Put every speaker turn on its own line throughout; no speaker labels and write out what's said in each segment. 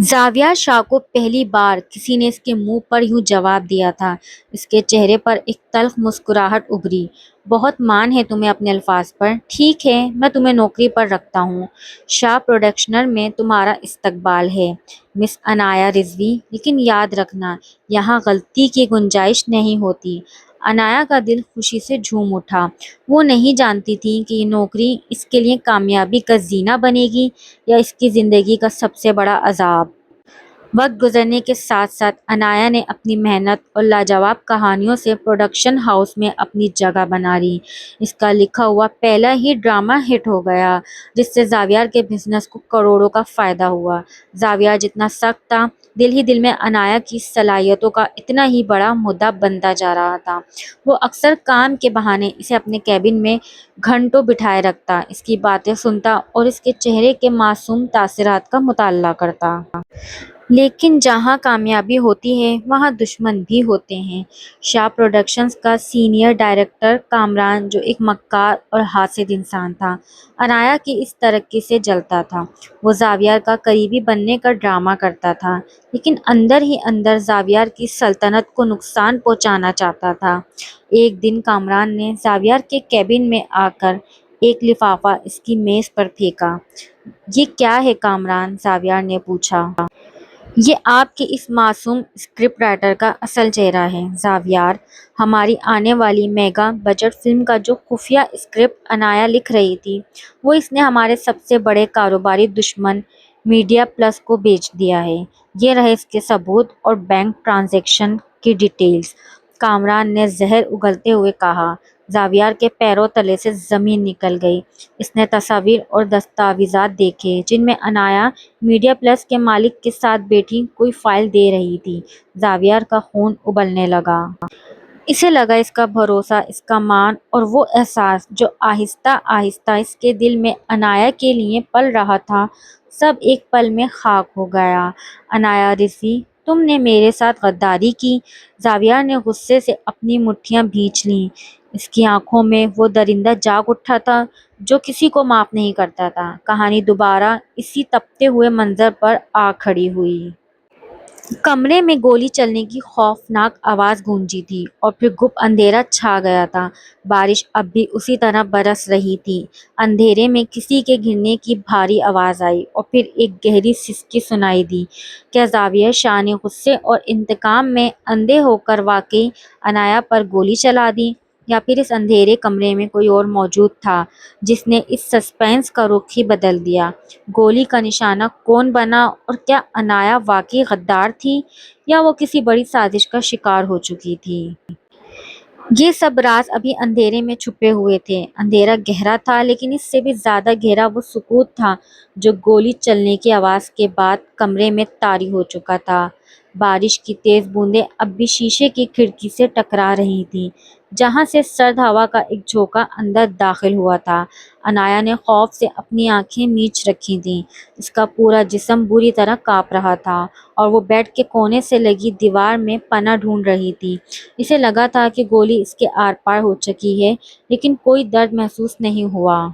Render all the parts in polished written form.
زاویہ شاہ کو پہلی بار کسی نے اس کے منہ پر یوں جواب دیا تھا۔ اس کے چہرے پر ایک تلخ مسکراہٹ ابھری۔ بہت مان ہے تمہیں اپنے الفاظ پر۔ ٹھیک ہے، میں تمہیں نوکری پر رکھتا ہوں۔ شاہ پروڈکشنر میں تمہارا استقبال ہے، مس عنایہ رضوی، لیکن یاد رکھنا یہاں غلطی کی گنجائش نہیں ہوتی۔ عنایہ کا دل خوشی سے جھوم اٹھا۔ وہ نہیں جانتی تھی کہ یہ نوکری اس کے لیے کامیابی کا زینہ بنے گی یا اس کی زندگی کا سب سے بڑا عذاب۔ وقت گزرنے کے ساتھ ساتھ عنایہ نے اپنی محنت اور لاجواب کہانیوں سے پروڈکشن ہاؤس میں اپنی جگہ بنا لی۔ اس کا لکھا ہوا پہلا ہی ڈرامہ ہٹ ہو گیا، جس سے زاویار کے بزنس کو کروڑوں کا فائدہ ہوا۔ زاویار جتنا سخت تھا، دل ہی دل میں عنایہ کی صلاحیتوں کا اتنا ہی بڑا مدعا بنتا جا رہا تھا۔ وہ اکثر کام کے بہانے اسے اپنے کیبن میں گھنٹوں بٹھائے رکھتا، اس کی باتیں سنتا اور اس کے چہرے کے معصوم تاثرات کا مطالعہ کرتا۔ لیکن جہاں کامیابی ہوتی ہے وہاں دشمن بھی ہوتے ہیں۔ شاہ پروڈکشنز کا سینئر ڈائریکٹر کامران، جو ایک مکار اور حاسد انسان تھا، عنایہ کی اس ترقی سے جلتا تھا۔ وہ زاویار کا قریبی بننے کا ڈرامہ کرتا تھا، لیکن اندر ہی اندر زاویار کی سلطنت کو نقصان پہنچانا چاہتا تھا۔ ایک دن کامران نے زاویار کے کیبن میں آ کر ایک لفافہ اس کی میز پر پھینکا۔ یہ کیا ہے کامران؟ زاویار نے پوچھا۔ یہ آپ کے اس معصوم اسکرپٹ رائٹر کا اصل چہرہ ہے زاویار۔ ہماری آنے والی میگا بجٹ فلم کا جو خفیہ اسکرپٹ عنایہ لکھ رہی تھی، وہ اس نے ہمارے سب سے بڑے کاروباری دشمن میڈیا پلس کو بیچ دیا ہے۔ یہ رہے اس کے ثبوت اور بینک ٹرانزیکشن کی ڈیٹیلز۔ کامران نے زہر اگلتے ہوئے کہا۔ زاویار کے پیروں تلے سے زمین نکل گئی۔ اس نے تصاویر اور دستاویزات دیکھے جن میں عنایہ میڈیا پلس کے مالک کے ساتھ بیٹھی کوئی فائل دے رہی تھی۔ زاویار کا خون ابلنے لگا۔ اسے لگا اس کا بھروسہ، اس کا مان اور وہ احساس جو آہستہ آہستہ اس کے دل میں عنایہ کے لیے پل رہا تھا، سب ایک پل میں خاک ہو گیا۔ عنایہ رضوی، تم نے میرے ساتھ غداری کی۔ زاویار نے غصے سے اپنی مٹھیاں بھینچ لیں۔ اس کی آنکھوں میں وہ درندہ جاگ اٹھا تھا جو کسی کو معاف نہیں کرتا تھا۔ کہانی دوبارہ اسی تپتے ہوئے منظر پر آ کھڑی ہوئی۔ کمرے میں گولی چلنے کی خوفناک آواز گونجی تھی اور پھر گپ اندھیرا چھا گیا تھا۔ بارش اب بھی اسی طرح برس رہی تھی۔ اندھیرے میں کسی کے گرنے کی بھاری آواز آئی اور پھر ایک گہری سسکی سنائی دی۔ کیا زاویہ شاہ نے غصے اور انتقام میں اندھے ہو کر واقعی عنایہ پر گولی چلا دی، یا پھر اس اندھیرے کمرے میں کوئی اور موجود تھا جس نے اس سسپینس کا رخ ہی بدل دیا؟ گولی کا نشانہ کون بنا اور کیا عنایہ واقعی غدار تھی یا وہ کسی بڑی سازش کا شکار ہو چکی تھی؟ یہ سب راز ابھی اندھیرے میں چھپے ہوئے تھے۔ اندھیرا گہرا تھا، لیکن اس سے بھی زیادہ گہرا وہ سکوت تھا جو گولی چلنے کی آواز کے بعد کمرے میں طاری ہو چکا تھا۔ بارش کی تیز بوندیں اب بھی شیشے کی کھڑکی سے ٹکرا رہی تھیں، جہاں سے سرد ہوا کا ایک جھونکا اندر داخل ہوا تھا۔ عنایہ نے خوف سے اپنی آنکھیں میچ رکھی تھیں۔ اس کا پورا جسم بری طرح کانپ رہا تھا اور وہ بیڈ کے کونے سے لگی دیوار میں پناہ ڈھونڈ رہی تھی۔ اسے لگا تھا کہ گولی اس کے آر پار ہو چکی ہے، لیکن کوئی درد محسوس نہیں ہوا۔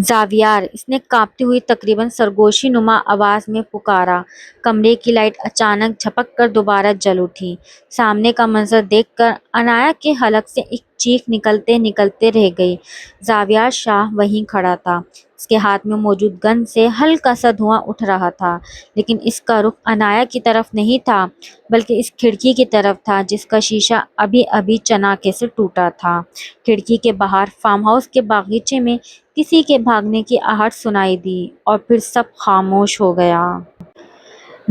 زاویار، اس نے کانپتی ہوئی تقریباً سرگوشی نما آواز میں پکارا۔ کمرے کی لائٹ اچانک جھپک کر دوبارہ جل اٹھی۔ سامنے کا منظر دیکھ کر عنایہ کے حلق سے ایک چیخ نکلتے نکلتے رہ گئی۔ زاویار شاہ وہیں کھڑا تھا۔ اس کے ہاتھ میں موجود گن سے ہلکا سا دھواں اٹھ رہا تھا، لیکن اس کا رخ عنایہ کی طرف نہیں تھا، بلکہ اس کھڑکی کی طرف تھا جس کا شیشہ ابھی ابھی چناکے سے ٹوٹا تھا۔ کھڑکی کے باہر فارم ہاؤس کے باغیچے میں کسی کے بھاگنے کی آہٹ سنائی دی اور پھر سب خاموش ہو گیا۔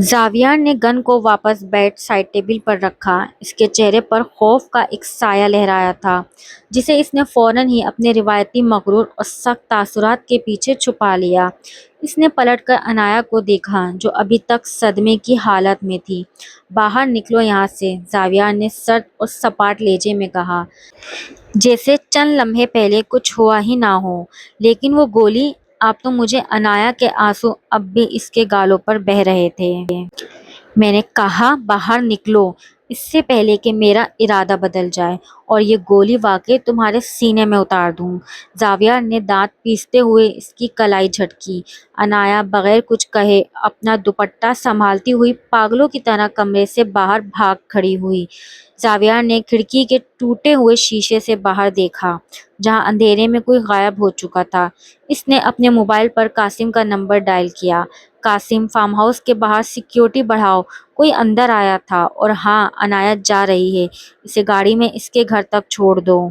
زاویار نے گن کو واپس بیڈ سائڈ ٹیبل پر رکھا۔ اس کے چہرے پر خوف کا ایک سایہ لہرایا تھا، جسے اس نے فوراً ہی اپنے روایتی مغرور اور سخت تاثرات کے پیچھے چھپا لیا۔ اس نے پلٹ کر عنایہ کو دیکھا، جو ابھی تک صدمے کی حالت میں تھی۔ باہر نکلو یہاں سے، زاویار نے سرد اور سپاٹ لہجے میں کہا، جیسے چند لمحے پہلے کچھ ہوا ہی نہ ہو۔ لیکن وہ گولی، آپ تو مجھے عنایہ کے آنسو اب بھی اس کے گالوں پر بہہ رہے تھے۔ میں نے کہا باہر نکلو۔ اس سے پہلے کہ میرا ارادہ بدل جائے اور یہ گولی واقعی تمہارے سینے میں اتار دوں۔ زاویار نے دانت پیستے ہوئے اس کی کلائی جھٹکی۔ عنایا بغیر کچھ کہے اپنا دوپٹہ سنبھالتی ہوئی پاگلوں کی طرح کمرے سے باہر بھاگ کھڑی ہوئی۔ زاویار نے کھڑکی کے ٹوٹے ہوئے شیشے سے باہر دیکھا جہاں اندھیرے میں کوئی غائب ہو چکا تھا۔ اس نے اپنے موبائل پر قاسم کا نمبر ڈائل کیا۔ قاسم، فارم ہاؤس کے باہر سیکیورٹی بڑھاؤ، کوئی اندر آیا تھا۔ اور ہاں، عنایت جا رہی ہے، اسے گاڑی میں اس کے گھر تک چھوڑ دو۔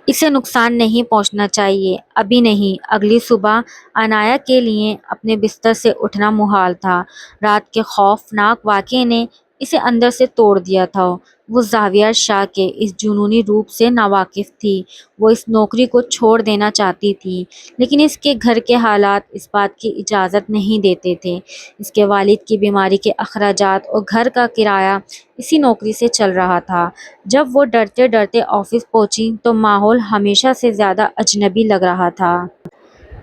اسے نقصان نہیں پہنچنا چاہیے، ابھی نہیں، اگلی صبح۔ عنایت کے لیے اپنے بستر سے اٹھنا محال تھا۔ رات کے خوفناک واقعے نے اسے اندر سے توڑ دیا تھا۔ وہ زاویار شاہ کے اس جنونی روپ سے ناواقف تھی۔ وہ اس نوکری کو چھوڑ دینا چاہتی تھی، لیکن اس کے گھر کے حالات اس بات کی اجازت نہیں دیتے تھے۔ اس کے والد کی بیماری کے اخراجات اور گھر کا کرایہ اسی نوکری سے چل رہا تھا۔ جب وہ ڈرتے ڈرتے آفس پہنچی تو ماحول ہمیشہ سے زیادہ اجنبی لگ رہا تھا۔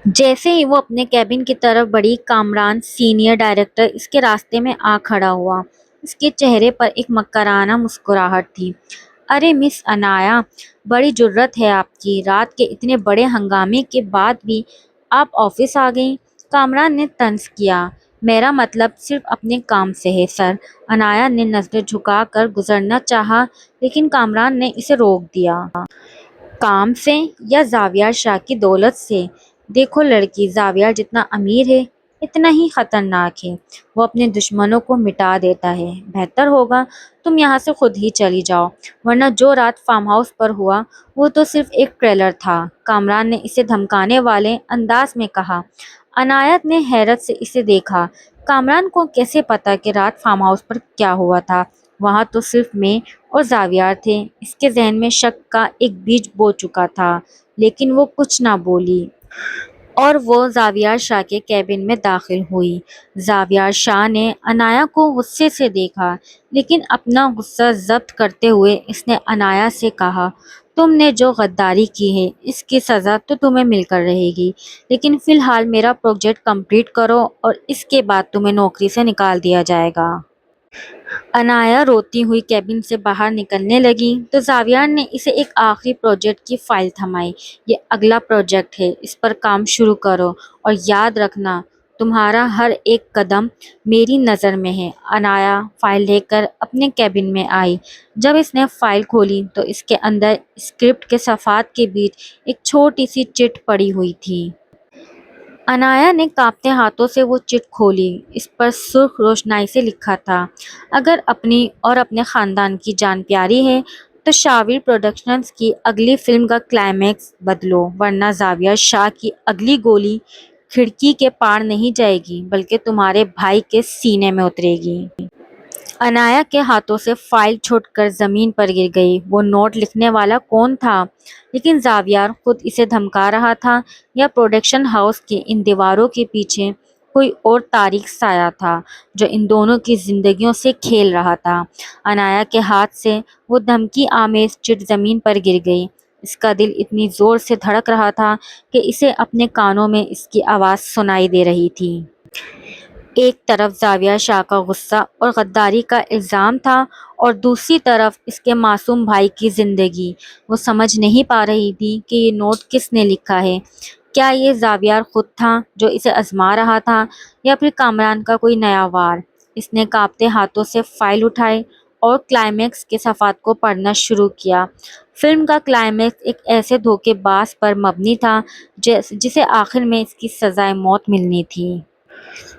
جیسے ہی وہ اپنے کیبن کی طرف بڑھی، کامران سینئر ڈائریکٹر اس کے راستے میں آ کھڑا ہوا۔ اس کے چہرے پر ایک مکرانہ مسکراہٹ تھی۔ ارے مس عنایا، بڑی جرأت ہے آپ کی، رات کے اتنے بڑے ہنگامے کے بعد بھی آپ آفس آ گئیں۔ کامران نے طنز کیا۔ میرا مطلب صرف اپنے کام سے ہے سر۔ عنایا نے نظریں جھکا کر گزرنا چاہا، لیکن کامران نے اسے روک دیا۔ کام سے یا زاویار شاہ کی دولت سے؟ دیکھو لڑکی، زاویار جتنا امیر ہے اتنا ہی خطرناک ہے۔ وہ اپنے دشمنوں کو مٹا دیتا ہے۔ بہتر ہوگا تم یہاں سے خود ہی چلی جاؤ، ورنہ جو رات فارم ہاؤس پر ہوا وہ تو صرف ایک ٹریلر تھا، کامران نے اسے دھمکانے والے انداز میں کہا۔ عنایت نے حیرت سے اسے دیکھا۔ کامران کو کیسے پتا کہ رات فارم ہاؤس پر کیا ہوا تھا؟ وہاں تو صرف میں اور زاویار تھے۔ اس کے ذہن میں شک کا ایک بیج بو چکا تھا، لیکن وہ کچھ نہ بولی اور وہ زاویار شاہ کے کیبن میں داخل ہوئی۔ زاویار شاہ نے عنایا کو غصے سے دیکھا، لیکن اپنا غصہ ضبط کرتے ہوئے اس نے عنایا سے کہا، تم نے جو غداری کی ہے اس کی سزا تو تمہیں مل کر رہے گی، لیکن فی الحال میرا پروجیکٹ کمپلیٹ کرو اور اس کے بعد تمہیں نوکری سے نکال دیا جائے گا۔ عنایا روتی ہوئی کیبن سے باہر نکلنے لگی تو زاویار نے اسے ایک آخری پروجیکٹ کی فائل تھمائی۔ یہ اگلا پروجیکٹ ہے، اس پر کام شروع کرو اور یاد رکھنا تمہارا ہر ایک قدم میری نظر میں ہے۔ عنایا فائل لے کر اپنے کیبن میں آئی۔ جب اس نے فائل کھولی تو اس کے اندر اسکرپٹ کے صفحات کے بیچ ایک چھوٹی سی چٹ پڑی ہوئی تھی۔ عنایا نے کانپتے ہاتھوں سے وہ چٹ کھولی۔ اس پر سرخ روشنائی سے لکھا تھا، اگر اپنی اور اپنے خاندان کی جان پیاری ہے تو شاویر پروڈکشنز کی اگلی فلم کا کلائمیکس بدلو، ورنہ زاویار شاہ کی اگلی گولی کھڑکی کے پار نہیں جائے گی بلکہ تمہارے بھائی کے سینے میں اترے گی۔ عنایا کے ہاتھوں سے فائل چھوٹ کر زمین پر گر گئی۔ وہ نوٹ لکھنے والا کون تھا؟ لیکن زاویار خود اسے دھمکا رہا تھا یا پروڈکشن ہاؤس کی ان دیواروں کے پیچھے کوئی اور تاریک سایہ تھا جو ان دونوں کی زندگیوں سے کھیل رہا تھا؟ عنایا کے ہاتھ سے وہ دھمکی آمیز چٹ زمین پر گر گئی۔ اس کا دل اتنی زور سے دھڑک رہا تھا کہ اسے اپنے کانوں میں اس کی آواز سنائی دے رہی تھی۔ ایک طرف زاویار شاہ کا غصہ اور غداری کا الزام تھا اور دوسری طرف اس کے معصوم بھائی کی زندگی۔ وہ سمجھ نہیں پا رہی تھی کہ یہ نوٹ کس نے لکھا ہے۔ کیا یہ زاویار خود تھا جو اسے آزما رہا تھا یا پھر کامران کا کوئی نیا وار؟ اس نے کانپتے ہاتھوں سے فائل اٹھائی اور کلائمیکس کے صفحات کو پڑھنا شروع کیا۔ فلم کا کلائمیکس ایک ایسے دھوکے باز پر مبنی تھا جسے آخر میں اس کی سزائے موت ملنی تھی۔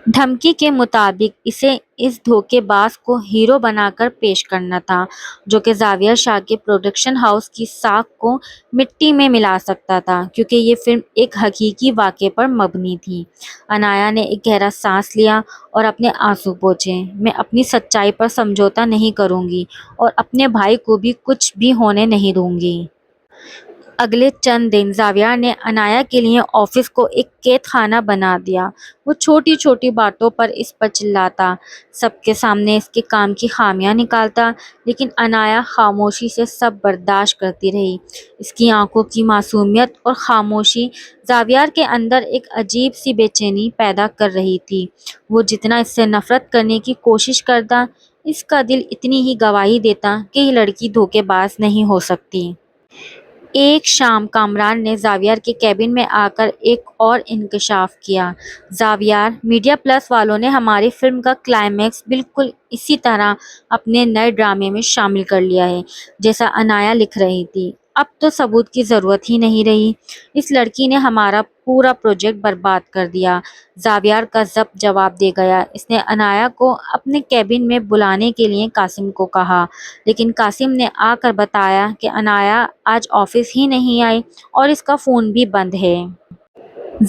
دھمکی کے مطابق اسے اس دھوکے باز کو ہیرو بنا کر پیش کرنا تھا جو کہ زاویار شاہ کے پروڈکشن ہاؤس کی ساکھ کو مٹی میں ملا سکتا تھا، کیونکہ یہ فلم ایک حقیقی واقعے پر مبنی تھی۔ عنایا نے ایک گہرا سانس لیا اور اپنے آنسو پوچھے۔ میں اپنی سچائی پر سمجھوتا نہیں کروں گی اور اپنے بھائی کو بھی کچھ بھی ہونے نہیں دوں گی۔ اگلے چند دن زاویار نے عنایا کے لیے آفس کو ایک قید خانہ بنا دیا۔ وہ چھوٹی چھوٹی باتوں پر اس پر چلاتا، سب کے سامنے اس کے کام کی خامیاں نکالتا، لیکن عنایا خاموشی سے سب برداشت کرتی رہی۔ اس کی آنکھوں کی معصومیت اور خاموشی زاویار کے اندر ایک عجیب سی بے چینی پیدا کر رہی تھی۔ وہ جتنا اس سے نفرت کرنے کی کوشش کرتا، اس کا دل اتنی ہی گواہی دیتا کہ یہ لڑکی دھوکے باز نہیں ہو سکتی۔ ایک شام کامران نے زاویار کے کیبن میں آ کر ایک اور انکشاف کیا۔ زاویار، میڈیا پلس والوں نے ہماری فلم کا کلائمیکس بالکل اسی طرح اپنے نئے ڈرامے میں شامل کر لیا ہے جیسا عنایا لکھ رہی تھی۔ اب تو ثبوت کی ضرورت ہی نہیں رہی۔ اس لڑکی نے ہمارا پورا پروجیکٹ برباد کر دیا۔ زاویار کا ضبط جواب دے گیا۔ اس نے عنایا کو اپنے کیبن میں بلانے کے لیے قاسم کو کہا، لیکن قاسم نے آ کر بتایا کہ عنایا آج آفس ہی نہیں آئی اور اس کا فون بھی بند ہے۔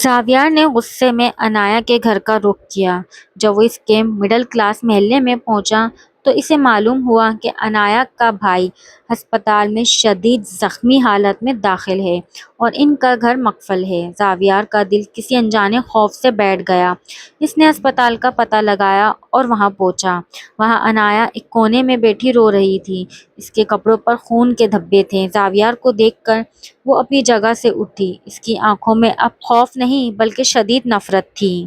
زاویار نے غصے میں عنایا کے گھر کا رخ کیا۔ جب وہ اس کے مڈل کلاس محلے میں پہنچا تو اسے معلوم ہوا کہ عنایا کا بھائی ہسپتال میں شدید زخمی حالت میں داخل ہے اور ان کا گھر مقفل ہے۔ زاویار کا دل کسی انجانے خوف سے بیٹھ گیا۔ اس نے ہسپتال کا پتہ لگایا اور وہاں پہنچا۔ وہاں عنایا ایک کونے میں بیٹھی رو رہی تھی۔ اس کے کپڑوں پر خون کے دھبے تھے۔ زاویار کو دیکھ کر وہ اپنی جگہ سے اٹھی۔ اس کی آنکھوں میں اب خوف نہیں بلکہ شدید نفرت تھی۔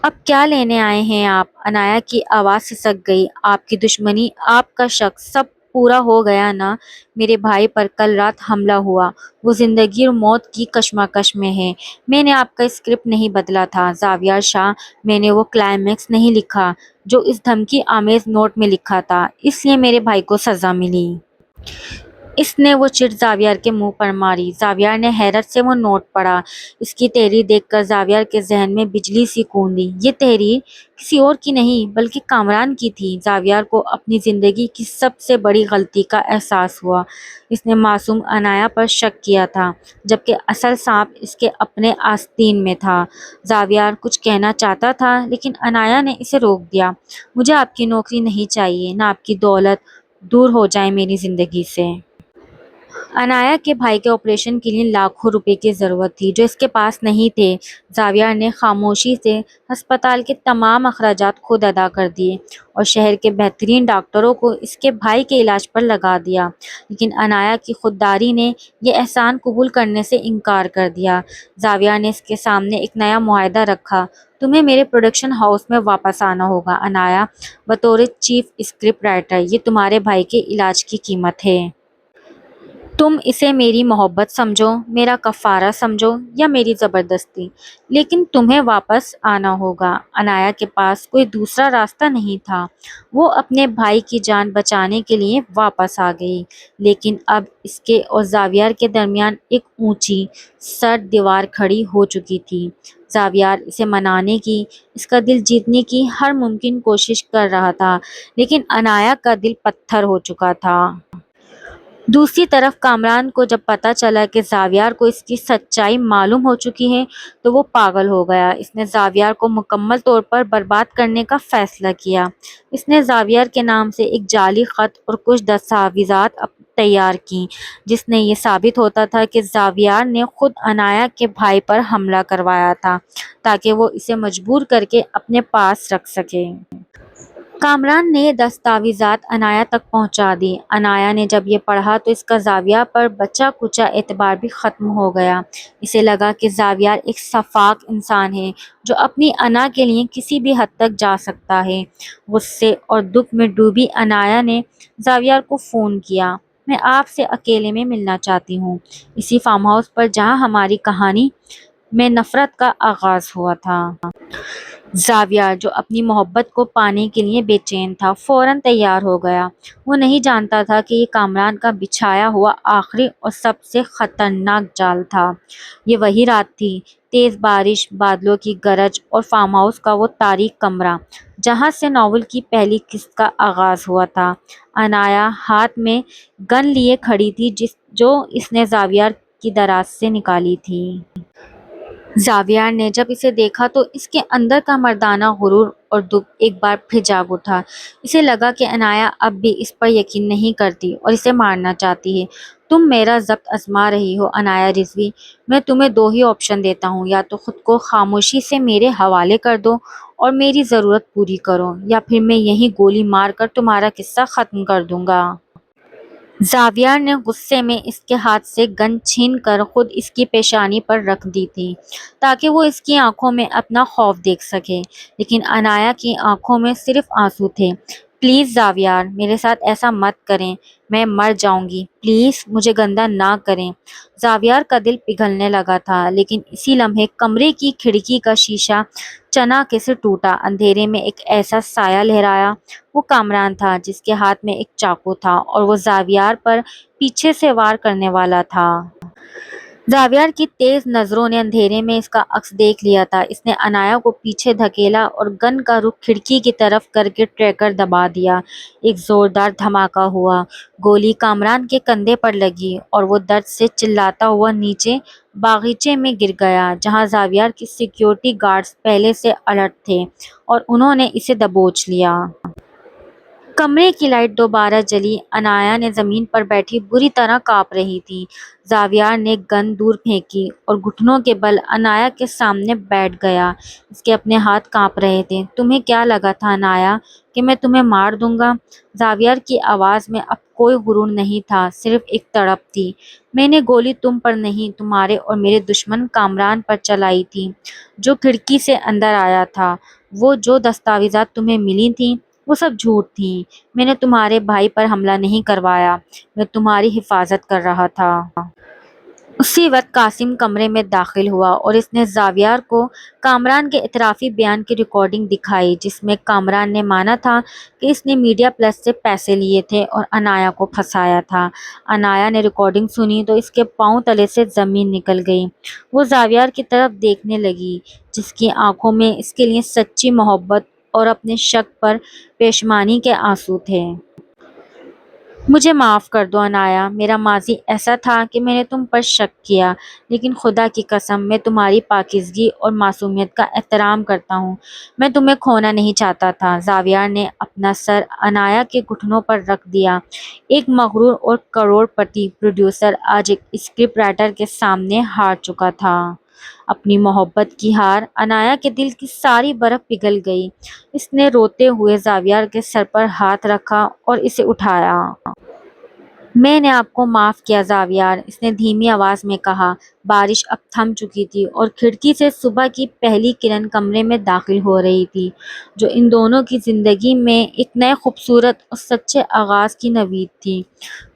اب کیا لینے آئے ہیں آپ؟ عنایا کی آواز سسک گئی۔ آپ کی دشمنی، آپ کا شک، سب پورا ہو گیا نا؟ میرے بھائی پر کل رات حملہ ہوا۔ وہ زندگی اور موت کی کشمکش میں ہے۔ میں نے آپ کا اسکرپٹ نہیں بدلا تھا زاویار شاہ، میں نے وہ کلائمیکس نہیں لکھا جو اس دھمکی آمیز نوٹ میں لکھا تھا، اس لیے میرے بھائی کو سزا ملی۔ اس نے وہ چٹ زاویار کے منہ پر ماری۔ زاویار نے حیرت سے وہ نوٹ پڑھا۔ اس کی تحریر دیکھ کر زاویار کے ذہن میں بجلی سی کوندی۔ یہ تحریر کسی اور کی نہیں بلکہ کامران کی تھی۔ زاویار کو اپنی زندگی کی سب سے بڑی غلطی کا احساس ہوا۔ اس نے معصوم عنایا پر شک کیا تھا جبکہ اصل سانپ اس کے اپنے آستین میں تھا۔ زاویار کچھ کہنا چاہتا تھا لیکن عنایا نے اسے روک دیا۔ مجھے آپ کی نوکری نہیں چاہیے، نہ آپ کی دولت، دور ہو جائیں میری زندگی سے۔ عنایا کے بھائی کے آپریشن کے لیے لاکھوں روپے کی ضرورت تھی جو اس کے پاس نہیں تھے۔ زاویار نے خاموشی سے ہسپتال کے تمام اخراجات خود ادا کر دیے اور شہر کے بہترین ڈاکٹروں کو اس کے بھائی کے علاج پر لگا دیا، لیکن عنایا کی خودداری نے یہ احسان قبول کرنے سے انکار کر دیا۔ زاویار نے اس کے سامنے ایک نیا معاہدہ رکھا، تمہیں میرے پروڈکشن ہاؤس میں واپس آنا ہوگا عنایا، بطور چیف اسکرپٹ رائٹر۔ یہ تمہارے بھائی کے علاج کی قیمت ہے۔ تم اسے میری محبت سمجھو، میرا کفارہ سمجھو یا میری زبردستی، لیکن تمہیں واپس آنا ہوگا۔ عنایا کے پاس کوئی دوسرا راستہ نہیں تھا۔ وہ اپنے بھائی کی جان بچانے کے لیے واپس آ گئی، لیکن اب اس کے اور زاویار کے درمیان ایک اونچی، سرد دیوار کھڑی ہو چکی تھی۔ زاویار اسے منانے کی، اس کا دل جیتنے کی ہر ممکن کوشش کر رہا تھا، لیکن عنایا کا دل پتھر ہو چکا تھا۔ دوسری طرف کامران کو جب پتہ چلا کہ زاویار کو اس کی سچائی معلوم ہو چکی ہے تو وہ پاگل ہو گیا۔ اس نے زاویار کو مکمل طور پر برباد کرنے کا فیصلہ کیا۔ اس نے زاویار کے نام سے ایک جعلی خط اور کچھ دستاویزات تیار کیں جس نے یہ ثابت ہوتا تھا کہ زاویار نے خود عنایا کے بھائی پر حملہ کروایا تھا تاکہ وہ اسے مجبور کر کے اپنے پاس رکھ سکے۔ کامران نے یہ دستاویزات عنایا تک پہنچا دی۔ عنایا نے جب یہ پڑھا تو اس کا زاویار پر بچا کچا اعتبار بھی ختم ہو گیا۔ اسے لگا کہ زاویار ایک شفاق انسان ہے جو اپنی انا کے لیے کسی بھی حد تک جا سکتا ہے۔ غصے اور دکھ میں ڈوبی عنایا نے زاویار کو فون کیا۔ میں آپ سے اکیلے میں ملنا چاہتی ہوں، اسی فارم ہاؤس پر جہاں ہماری کہانی میں نفرت کا آغاز ہوا تھا۔ زاویار جو اپنی محبت کو پانے کے لیے بے چین تھا فوراً تیار ہو گیا۔ وہ نہیں جانتا تھا کہ یہ کامران کا بچھایا ہوا آخری اور سب سے خطرناک جال تھا۔ یہ وہی رات تھی، تیز بارش، بادلوں کی گرج اور فارم ہاؤس کا وہ تاریک کمرہ جہاں سے ناول کی پہلی قسط کا آغاز ہوا تھا۔ عنایا ہاتھ میں گن لیے کھڑی تھی جو اس نے زاویار کی دراز سے نکالی تھی۔ زاویار نے جب اسے دیکھا تو اس کے اندر کا مردانہ غرور اور دکھ ایک بار پھر جاگ اٹھا۔ اسے لگا کہ عنایا اب بھی اس پر یقین نہیں کرتی اور اسے مارنا چاہتی ہے۔ تم میرا ضبط آزما رہی ہو عنایا رضوی، میں تمہیں دو ہی آپشن دیتا ہوں، یا تو خود کو خاموشی سے میرے حوالے کر دو اور میری ضرورت پوری کرو، یا پھر میں یہیں گولی مار کر تمہارا قصہ ختم کر دوں گا۔ زاویار نے غصے میں اس کے ہاتھ سے گن چھین کر خود اس کی پیشانی پر رکھ دی تھی تاکہ وہ اس کی آنکھوں میں اپنا خوف دیکھ سکے، لیکن عنایا کی آنکھوں میں صرف آنسو تھے۔ پلیز زاویار، میرے ساتھ ایسا مت کریں، میں مر جاؤں گی، پلیز مجھے گندا نہ کریں۔ زاویار کا دل پگھلنے لگا تھا، لیکن اسی لمحے کمرے کی کھڑکی کا شیشہ چناکے سے ٹوٹا۔ اندھیرے میں ایک ایسا سایہ لہرایا۔ وہ کامران تھا جس کے ہاتھ میں ایک چاقو تھا اور وہ زاویار پر پیچھے سے وار کرنے والا تھا۔ زاویار کی تیز نظروں نے اندھیرے میں اس کا عکس دیکھ لیا تھا۔ اس نے عنایا کو پیچھے دھکیلا اور گن کا رخ کھڑکی کی طرف کر کے ٹریگر دبا دیا۔ ایک زوردار دھماکہ ہوا، گولی کامران کے کندھے پر لگی اور وہ درد سے چلاتا ہوا نیچے باغیچے میں گر گیا، جہاں زاویار کے سیکیورٹی گارڈز پہلے سے الرٹ تھے اور انہوں نے اسے دبوچ لیا۔ کمرے کی لائٹ دوبارہ جلی۔ عنایا نے زمین پر بیٹھی بری طرح کانپ رہی تھی۔ زاویار نے گن دور پھینکی اور گھٹنوں کے بل عنایا کے سامنے بیٹھ گیا۔ اس کے اپنے ہاتھ کانپ رہے تھے۔ تمہیں کیا لگا تھا عنایا کہ میں تمہیں مار دوں گا؟ زاویار کی آواز میں اب کوئی غرور نہیں تھا، صرف ایک تڑپ تھی۔ میں نے گولی تم پر نہیں، تمہارے اور میرے دشمن کامران پر چلائی تھی جو کھڑکی سے اندر آیا تھا۔ وہ جو دستاویزات تمہیں ملی تھیں وہ سب جھوٹ تھیں۔ میں نے تمہارے بھائی پر حملہ نہیں کروایا، میں تمہاری حفاظت کر رہا تھا۔ اسی وقت قاسم کمرے میں داخل ہوا اور اس نے زاویار کو کامران کے اعترافی بیان کی ریکارڈنگ دکھائی، جس میں کامران نے مانا تھا کہ اس نے میڈیا پلس سے پیسے لیے تھے اور عنایا کو پھنسایا تھا۔ عنایا نے ریکارڈنگ سنی تو اس کے پاؤں تلے سے زمین نکل گئی۔ وہ زاویار کی طرف دیکھنے لگی، جس کی آنکھوں میں اس کے لیے سچی محبت اور اپنے شک پر پشیمانی کے آنسو تھے۔ مجھے معاف کر دو عنایا، میرا ماضی ایسا تھا کہ میں نے تم پر شک کیا، لیکن خدا کی قسم میں تمہاری پاکیزگی اور معصومیت کا احترام کرتا ہوں۔ میں تمہیں کھونا نہیں چاہتا تھا۔ زاویار نے اپنا سر عنایا کے گھٹنوں پر رکھ دیا۔ ایک مغرور اور کروڑ پتی پروڈیوسر آج ایک اسکرپٹ رائٹر کے سامنے ہار چکا تھا۔ اپنی محبت کی ہار۔ عنایا کے دل کی ساری برف پگھل گئی۔ اس نے روتے ہوئے زاویار کے سر پر ہاتھ رکھا اور اسے اٹھایا۔ میں نے آپ کو معاف کیا زاویار، اس نے دھیمی آواز میں کہا۔ بارش اب تھم چکی تھی اور کھڑکی سے صبح کی پہلی کرن کمرے میں داخل ہو رہی تھی، جو ان دونوں کی زندگی میں ایک نئے خوبصورت اور سچے آغاز کی نوید تھی۔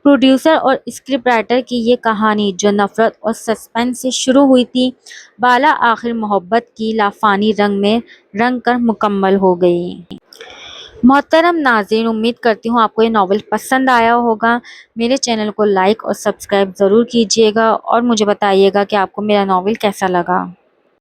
پروڈیوسر اور اسکرپٹ رائٹر کی یہ کہانی، جو نفرت اور سسپنس سے شروع ہوئی تھی، بالا آخر محبت کی لافانی رنگ میں رنگ کر مکمل ہو گئی۔ محترم ناظرین، امید کرتی ہوں آپ کو یہ ناول پسند آیا ہوگا۔ میرے چینل کو لائک اور سبسکرائب ضرور کیجیے گا اور مجھے بتائیے گا کہ آپ کو میرا ناول کیسا لگا۔